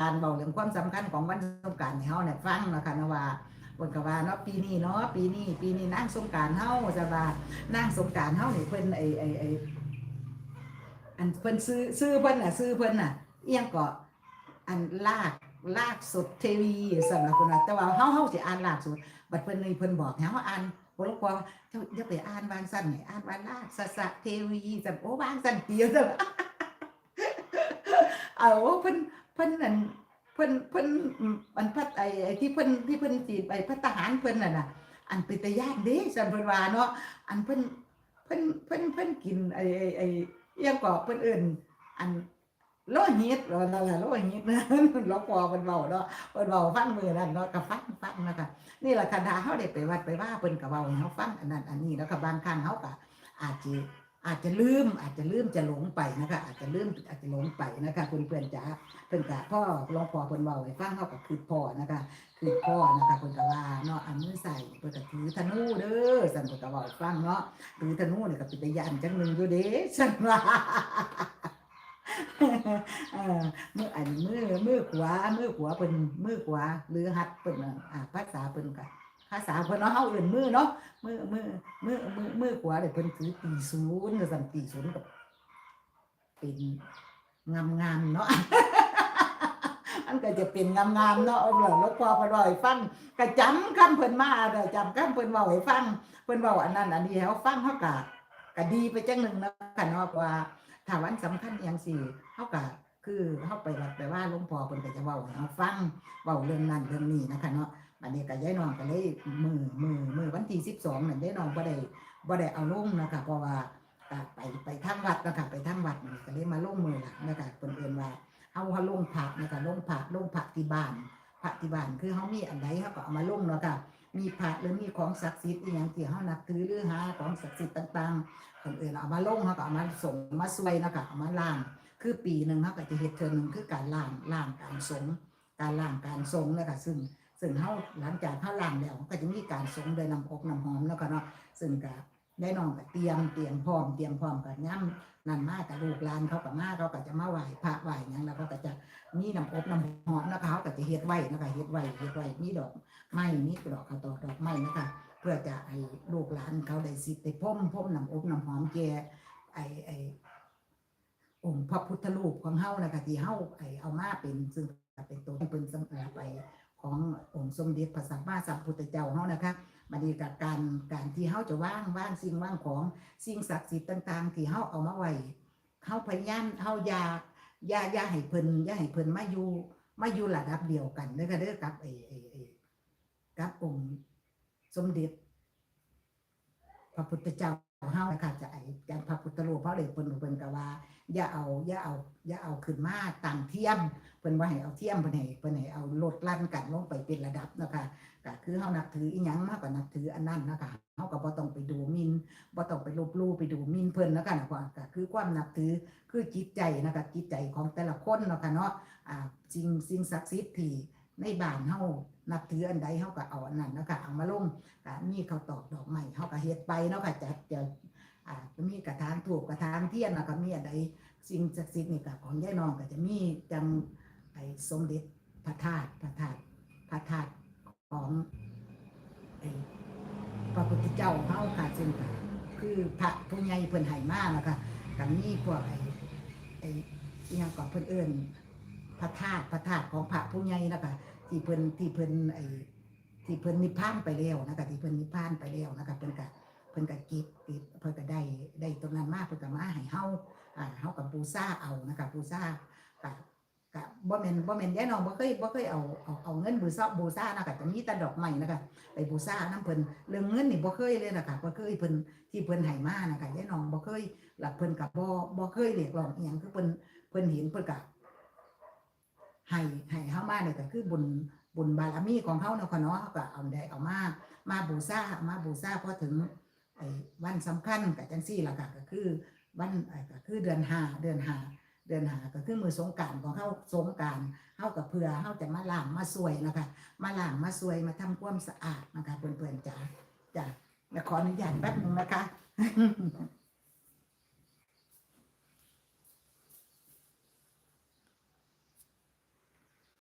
การเบาเรื่องความสำคัญของวันสงกรานต์ให้เฮาเนี่ยฟังนะคะนะว่าเพิ่นก็ว่าเนาะปีนี้เนาะปีนี้นางสงกรานต์เฮาจะว่านางสงกรานต์เฮานี่เพิ่นอันเพิ่นซื้อเพิ่นน่ะซื้อเพิ่นน่ะเอียงก็อันลากสุดเทวีสำหรับคนน่ะแต่ว่าเฮาสิอ่านลากสุดบัดเพิ่นนี่เพิ่นบอกให้เฮาอ่านบ่รู้ว่าเจ้าอย่าไปอ่านวางซั่นนี่อ่านว่าลากสะเทวีซั่นโอ้วางซั่นเตียวซั่นเอาเพิ่นนั่นเพิ่นอันพัดไอ้ที่เพิ่นจีบไอ้พัดทหารเพิ่นน่ะอันเป็นตาย้านเด้ซั่นเพิ่นว่าเนาะอันเพิ่นกินไอ้เอียงก็เพิ่นเอิ้นอันโลหิตว่านั่นล่ะโลหิตนะหลวงพ่อเพิ่นเว้าเนาะเพิ่นเว้าฟังมื้อนั้นเนาะก็ฟังนะคะนี่ล่ะคันถ้าเฮาได้ไปวัดไปว่าเพิ่นก็เว้าให้เฮาฟังอันนั้นอันนี้แล้วก็บางครั้งเฮาก็อาจจะลืมจะหลงไปนะคะอาจจะลืมอาจจะหลงไปนะคะเพื่อนๆจ๋าเพิ่นก็พ่อหลวงพ่อเพิ่นเว้าให้ฟังเฮาก็คือพ่อนะคะคือพ่อนะคะเพิ่นก็ว่าเนาะเอามือใส่เพิ่นก็ถือธนูเด้อซั่นเพิ่นก็เว้าให้ฟังเนาะถือธนูนี่ก็เป็นตาย้านจังหนึงอยู่เด้ซั่นว่า เออมือขวาเป็นมือขวาหรือหัดเป็นภาษาเป็นกันภาษาเพิ่นเนาะเฮาเอื่นมือเนาะมือขวาเดี๋ยวเพิ่นถือตีศูนย์ก็สั่นตีศูนย์กับเป็นงามเนาะ อันก็จะเป็นงามเนาะเอาล่ะแล้วพอเพิ่นเว้าให้ฟังก็จำคำเพิ่นมาเด้อจำคำเพิ่นเว้าให้ฟังเพิ่นเว้าอันนั้นอันนี้ให้เฮาฟังเฮาก็ดีไปจังหนึงนะค่ะเนาะว่าถ้าวันสำคัญอหย่างสิเฮาก็คือเฮาไปวัดไปว่าหลวงพ่อเพิ่นก็จะเว้าให้เฮาฟังเว้าเรื่องนั้นเรื่องนี้นะคะเนาะบัดนี้ก็ยายน้องก็เลยมื้อวันที่12นั่นยายน้องบ่ได้เอาลงนะคะเพราะว่าไปทางวัดนะคะไปทางวัดนี่ก็เลยมาลงมื้อหลังนะคะเพิ่นเอิ้นว่าเฮาลงพระนะคะลงพระที่บ้านพระที่บ้านคือเฮามีอันใดเฮาก็เอามาลงเนาะค่ะมีพระหรือมีของศักดิ์สิทธิ์อีหยังที่เฮานับถือหรือหาของศักดิ์สิทธิ์ต่างๆคนอื่นเอามาลงเฮาก็เอามาส่งมาช่วยนะคะเอามาล้างคือปีนึงเฮาก็จะเฮ็ดเทื่อนึงคือการล้างการสงการล้างการสงนะคะซึ่งเฮาหลังจากเฮาล้างแล้วก็จะมีการสงด้วยน้ำอบน้ำหอมแล้วก็เนาะซึ่งก็ได้น้องก็เตรียมพร้อมกันย่ำนั่นมากับลูกหลานเขาก็มาเขาก็จะมาไหว้พระไหว้หยังแล้วก็จะมีน้ำอบน้ำหอมนะคะเขาก็จะเฮ็ดไว้นะคะเฮ็ดไว้มีดอกไม้มีดอกข้าวตอกดอกไม้นะคะเพื่อจะให้ลูกหลานเขาได้สิได้พ่มน้ำอบน้ำหอมแก่ไอองค์พระพุทธรูปของเฮานะคะที่เฮาเอามาเป็นซึ่งเป็นตัวเป็นสำหรับไปขององค์สมเด็จพระสัมมาสัมพุทธเจ้าเฮานะคะมาดีกับการที่เฮาจะว่างสิ่งว่างของสิ่งศักดิ์สิทธิ์ต่างๆที่เฮาเอามาไว้เฮาพยายามเฮาอย่าให้เพิ่นมาอยู่ระดับเดียวกันเด้อค่ะเด้อกับกับองค์สมเด็จพระพุทธเจ้าเฮานะคะจะอย่างพระพุทธรูปเฮาได้เพิ่นก็ว่าอย่าเอาขึ้นมาตั้งเทียมเพิ่นว่าให้เอาเทียมเพิ่นให้เอาลดลั่นกันลงไปเป็นระดับนะคะก็คือเฮานับถืออีหยังมากกว่านับถืออันนั้นนะคะเฮาก็บ่ต้องไปดูหมิ่นบ่ต้องไปลบลู่ไปดูหมิ่นเพิ่นนะคะก็คือความนับถือคือจิตใจนะคะจิตใจของแต่ละคนเนาะค่ะเนาะสิ่งศักดิ์สิทธิ์ที่ในบ้านเฮานับถืออันใดเฮาก็เอาอันนั้นนะคะเอามาลงก็มีข้าวตอกดอกไม้เฮาก็เฮ็ดไปเนาะค่ะจะมีกระถางธูปกระถางเทียนแล้วก็มีอันใดสิ่งศักดิ์สิทธิ์นี่ก็ของยายน้องก็จะมีจังสมเด็จพระธาตุของพระพุทธเจ้าเฮาค่ะซึ่งคือพระผู้ใหญ่เพิ่นให้มานะคะก็มีพวกอีหยังก็เพิ่นเอิ้นพระธาตุของพระผู้ใหญ่นะคะที่เพิ่นนิพพานไปแล้วนะคะที่เพิ่นนิพพานไปแล้วนะคะเพิ่นก็เก็บเพิ่นก็ได้ตรงนั้นมาเพิ่นก็มาให้เฮากับบูชาเอานะคะบูชาก็บ่แม่นยายน้องบ่เคยเอาเงินบูชานะคะจะมีแต่ดอกไม้นะคะไปบูชานำเพิ่นเรื่องเงินนี่บ่เคยเลยนะคะบ่เคยเพิ่นที่เพิ่นให้มานะคะยายน้องบ่เคยหลักเพิ่นก็บ่เคยเรียกร้องอีหยังคือเพิ่นเห็นเพิ่นก็ให้เฮามาเนี่ยก็คือบุญบารมีของเฮาเนาะค่ะเนาะก็เอาได้เอามาบูชาพอถึงวันสำคัญก็จังซี่ล่ะค่ะก็คือวันก็คือเดือน5ก็คือมื้อสงกรานต์ของเฮาสงกรานต์เฮาก็เพื่อเฮาจะมาล้างมาสวยนะคะมาล้างมาสวยมาทำความสะอาดนะคะเพื่อนๆจ๋าขออนุญาตแป๊บนึงนะคะ